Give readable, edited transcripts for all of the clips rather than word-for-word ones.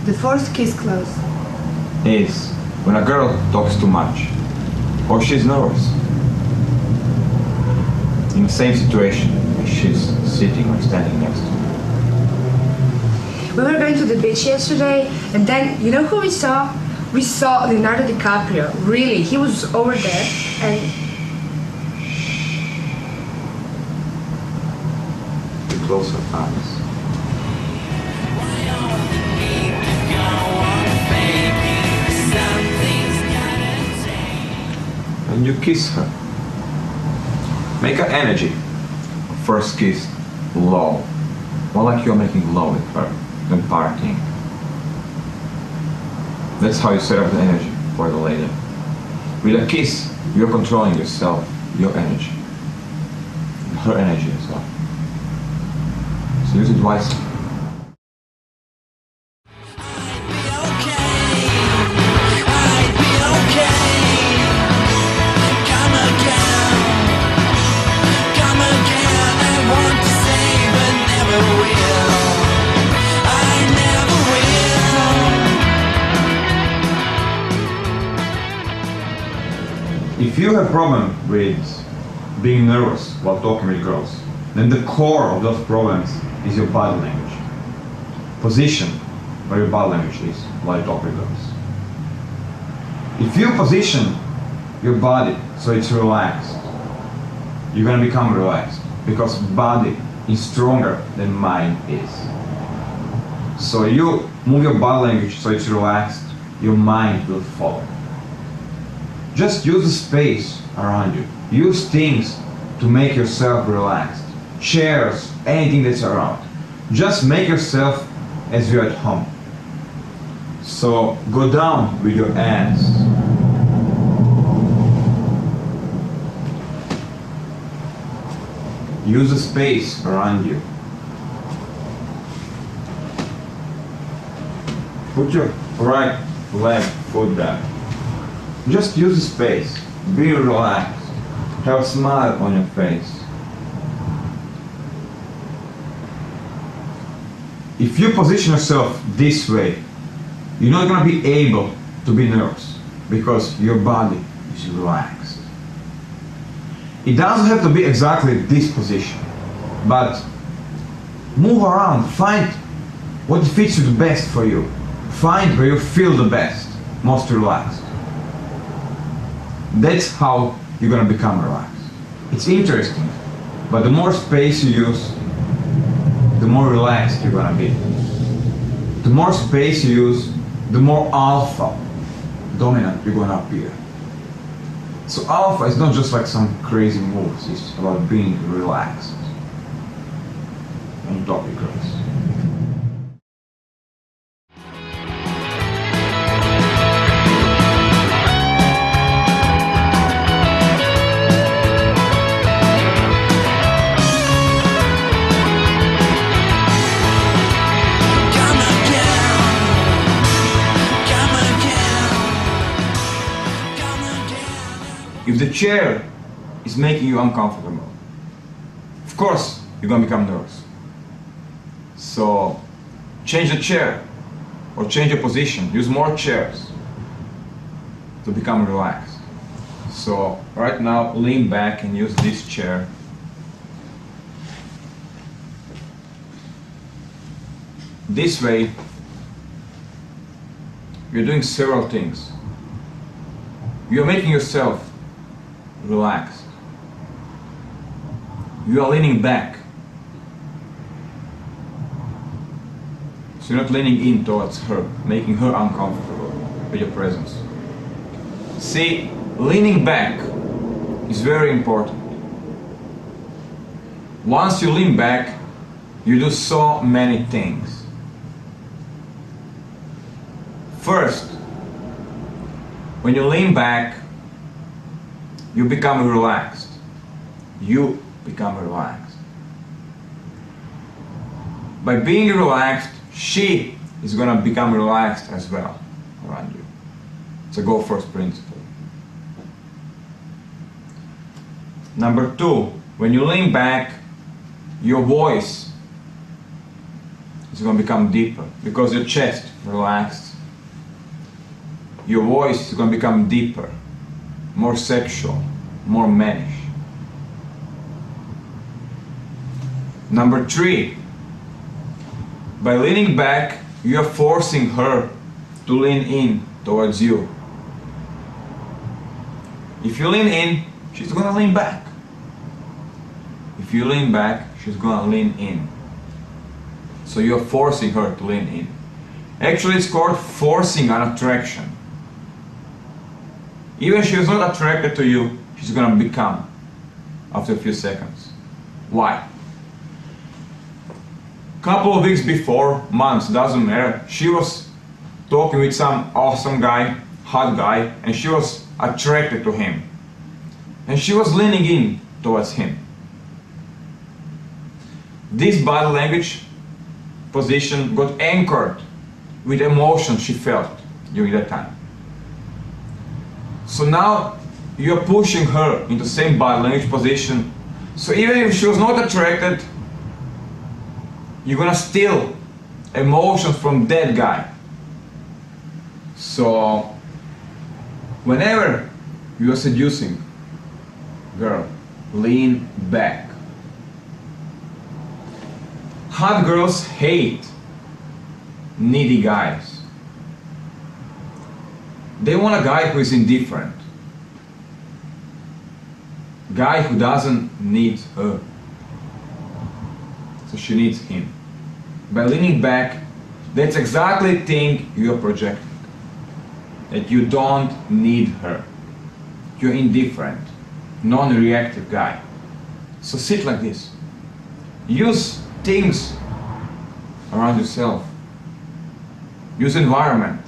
The first kiss clause is when a girl talks too much or she's nervous. In the same situation as she's sitting or standing next to you. We were going to the beach yesterday, and then, you know who we saw? We saw Leonardo DiCaprio. Really, he was over there, and... You close her eyes. And you kiss her. Make her energy. First kiss low. More like you're making love with her than partying. That's how you set up the energy for the lady. With a kiss, you're controlling yourself, your energy, and her energy as well. So use it wisely. If you have a problem with being nervous while talking with girls, then the core of those problems is your body language. Position where your body language is while you talk with girls. If you position your body so it's relaxed, you're gonna become relaxed because body is stronger than mind is. So you move your body language so it's relaxed, your mind will follow. Just use the space around you. Use things to make yourself relaxed. Chairs, anything that's around. Just make yourself as you're at home. So go down with your hands. Use the space around you. Put your right leg foot down. Just use the space. Be relaxed. Have a smile on your face. If you position yourself this way, you're not going to be able to be nervous because your body is relaxed. It doesn't have to be exactly this position, but move around, find what fits you the best for you. Find where you feel the best, most relaxed. That's how you're going to become relaxed. It's interesting, but the more space you use, the more relaxed you're going to be. The more space you use, the more alpha, dominant you're going to appear. So alpha is not just like some crazy moves, it's about being relaxed when you talk with girls. If the chair is making you uncomfortable, of course you're going to become nervous. So change the chair or change your position. Use more chairs to become relaxed. So right now lean back and use this chair. This way you're doing several things. You're making yourself relaxed. You are leaning back. So you're not leaning in towards her, making her uncomfortable with your presence. See, leaning back is very important. Once you lean back, you do so many things. First, when you lean back, you become relaxed. You become relaxed. By being relaxed, she is going to become relaxed as well around you. It's a go first principle. Number two, when you lean back, your voice is going to become deeper because your chest relaxed. Your voice is going to become deeper, more sexual, more mannish. Number 3, by leaning back, you are forcing her to lean in towards you. If you lean in, she's gonna lean back. If you lean back, she's gonna lean in. So you're forcing her to lean in. Actually, it's called forcing an attraction. Even if she's not attracted to you, she's gonna become after a few seconds. Why? Couple of weeks before, months, doesn't matter, she was talking with some awesome guy, hot guy, and she was attracted to him. And she was leaning in towards him. This body language position got anchored with emotion she felt during that time. So now you're pushing her into the same body language position. So even if she was not attracted, you're gonna steal emotions from that guy. So whenever you are seducing girl, lean back. Hot girls hate needy guys. They want a guy who is indifferent. Guy who doesn't need her. So she needs him. By leaning back, that's exactly the thing you're projecting. That you don't need her. You're indifferent, non-reactive guy. So sit like this. Use things around yourself. Use environment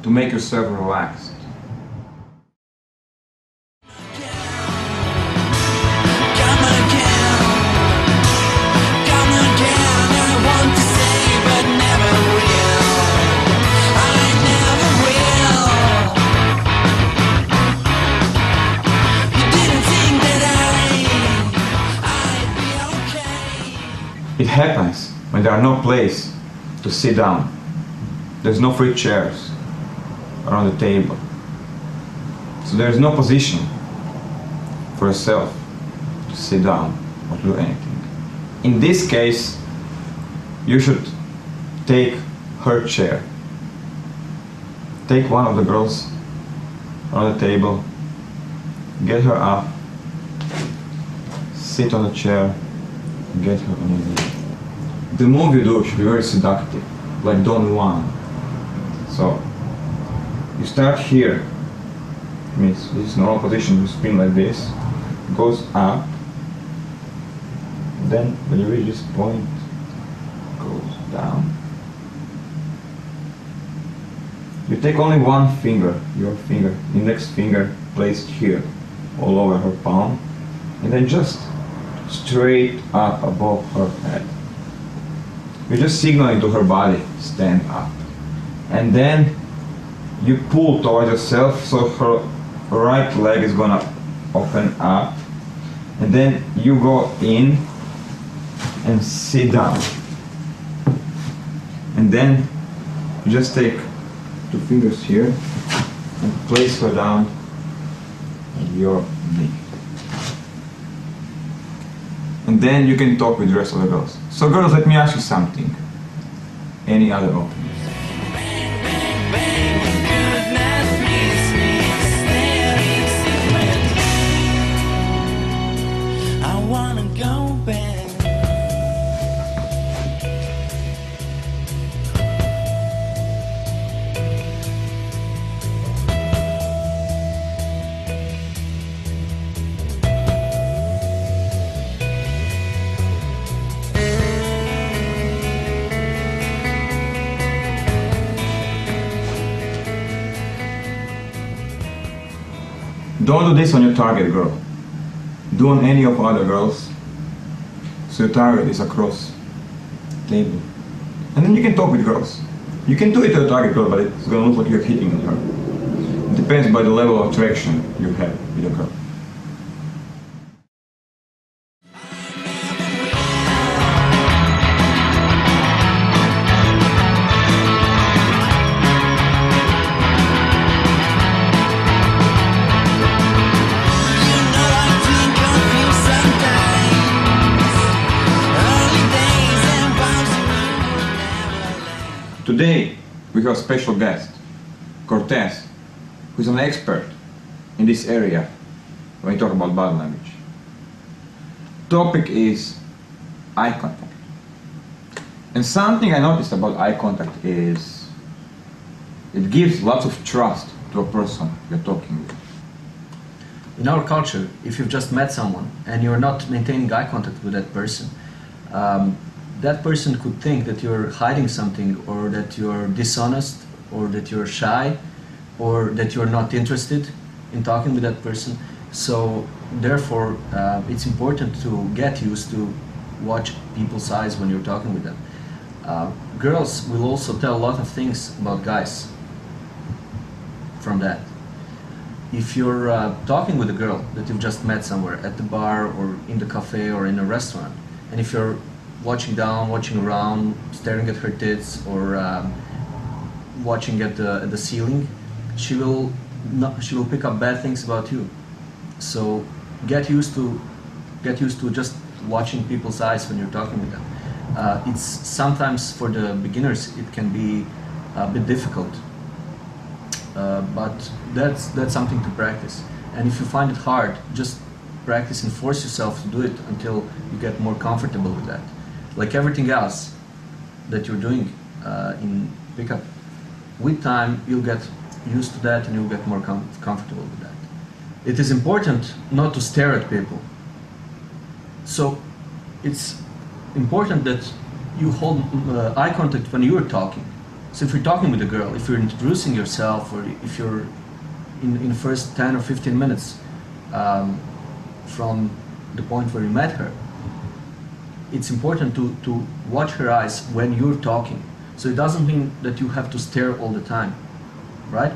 to make yourself relaxed. It happens when there are no place to sit down. There's no free chairs around the table. So there's no position for yourself to sit down or to do anything. In this case, you should take her chair. Take one of the girls around the table, get her up, sit on the chair, get her on your knee. The move you do should be very seductive, like Don Juan. So, you start here, means this is normal position, you spin like this, goes up, then when you reach this point, goes down. You take only one finger, your finger, index finger, placed here, all over her palm, and then just straight up above her head. You're just signaling to her body, stand up. And then you pull towards yourself so her right leg is gonna open up. And then you go in and sit down. And then you just take 2 fingers here and place her down on your knee. And then you can talk with the rest of the girls. So girls, let me ask you something. Any other openings? I wanna go back. Don't do this on your target girl. Do on any of other girls. So your target is across the table. And then you can talk with girls. You can do it to your target girl, but it's gonna look like you're hitting on her. It depends by the level of attraction you have with a girl. Today we have a special guest, Cortez, who's an expert in this area when we talk about body language. Topic is eye contact. And something I noticed about eye contact is it gives lots of trust to a person you're talking with. In our culture, if you've just met someone and you're not maintaining eye contact with that person, that person could think that you're hiding something, or that you're dishonest, or that you're shy, or that you're not interested in talking with that person. So therefore, it's important to get used to watch people's eyes when you're talking with them. Girls will also tell a lot of things about guys from that. If you're talking with a girl that you've just met somewhere at the bar or in the cafe or in a restaurant, and if you're watching down, watching around, staring at her tits, or watching at the ceiling, she will pick up bad things about you. So get used to just watching people's eyes when you're talking with them. It's sometimes, for the beginners, it can be a bit difficult, but that's something to practice. And if you find it hard, just practice and force yourself to do it until you get more comfortable with that. Like everything else that you're doing in pickup, with time you'll get used to that and you'll get more comfortable with that. It is important not to stare at people. So it's important that you hold eye contact when you're talking. So if you're talking with a girl, if you're introducing yourself, or if you're in the first 10 or 15 minutes from the point where you met her, it's important to watch her eyes when you're talking. So it doesn't mean that you have to stare all the time, right?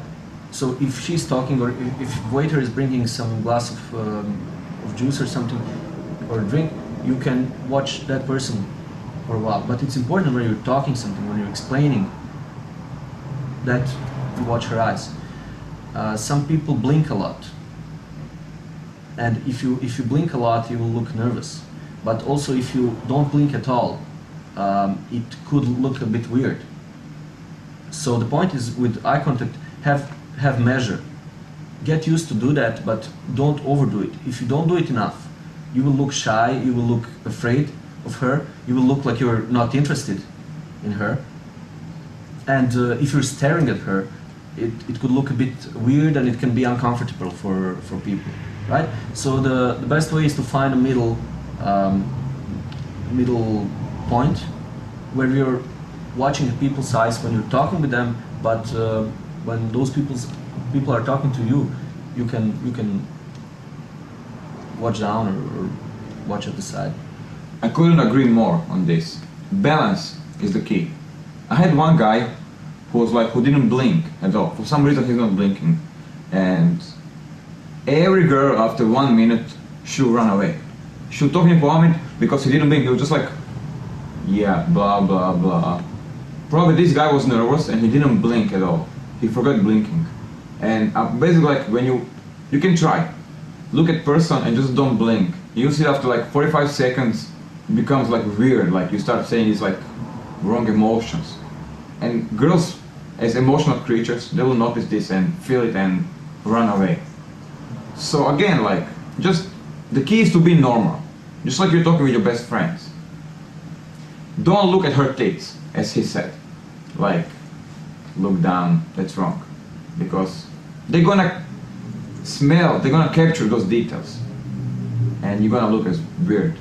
So if she's talking, or if waiter is bringing some glass of juice or something, or drink, you can watch that person for a while. But it's important when you're talking something, when you're explaining, that you watch her eyes. Some people blink a lot, and if you blink a lot, you will look nervous. But also, if you don't blink at all, it could look a bit weird. So the point is, with eye contact, have measure. Get used to do that, but don't overdo it. If you don't do it enough, you will look shy, you will look afraid of her, you will look like you're not interested in her. And if you're staring at her, it could look a bit weird, and it can be uncomfortable for people, right? So the best way is to find a middle point where you're watching people's eyes when you're talking with them, but when those people are talking to you, you can watch down or watch at the side. I couldn't agree more on this. Balance is the key. I had one guy who didn't blink at all. For some reason he's not blinking, and every girl after 1 minute she'll run away. She'll talk to him for 1 minute because he didn't blink. He was just like, yeah, blah blah blah. Probably this guy was nervous and he didn't blink at all. He forgot blinking. And basically, like, when you can try, look at person and just don't blink. You see after like 45 seconds it becomes like weird, like you start saying these like wrong emotions. And girls, as emotional creatures, they will notice this and feel it and run away. So again, like, just the key is to be normal, just like you're talking with your best friends. Don't look at her tits, as he said. Like, look down, that's wrong. Because they're gonna smell, they're gonna capture those details. And you're gonna look as weird.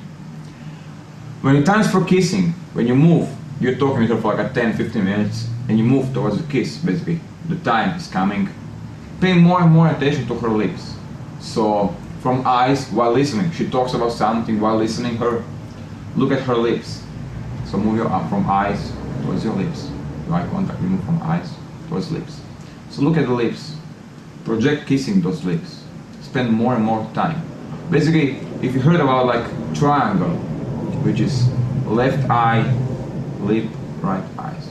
When it's time for kissing, when you move, you're talking with her for like 10-15 minutes, and you move towards the kiss, basically. The time is coming. Pay more and more attention to her lips. So, from eyes while listening. She talks about something while listening her. Look at her lips. So move your arm from eyes towards your lips. Your eye contact, you move from eyes towards lips. So look at the lips. Project kissing those lips. Spend more and more time. Basically, if you heard about like triangle, which is left eye, lip, right eyes.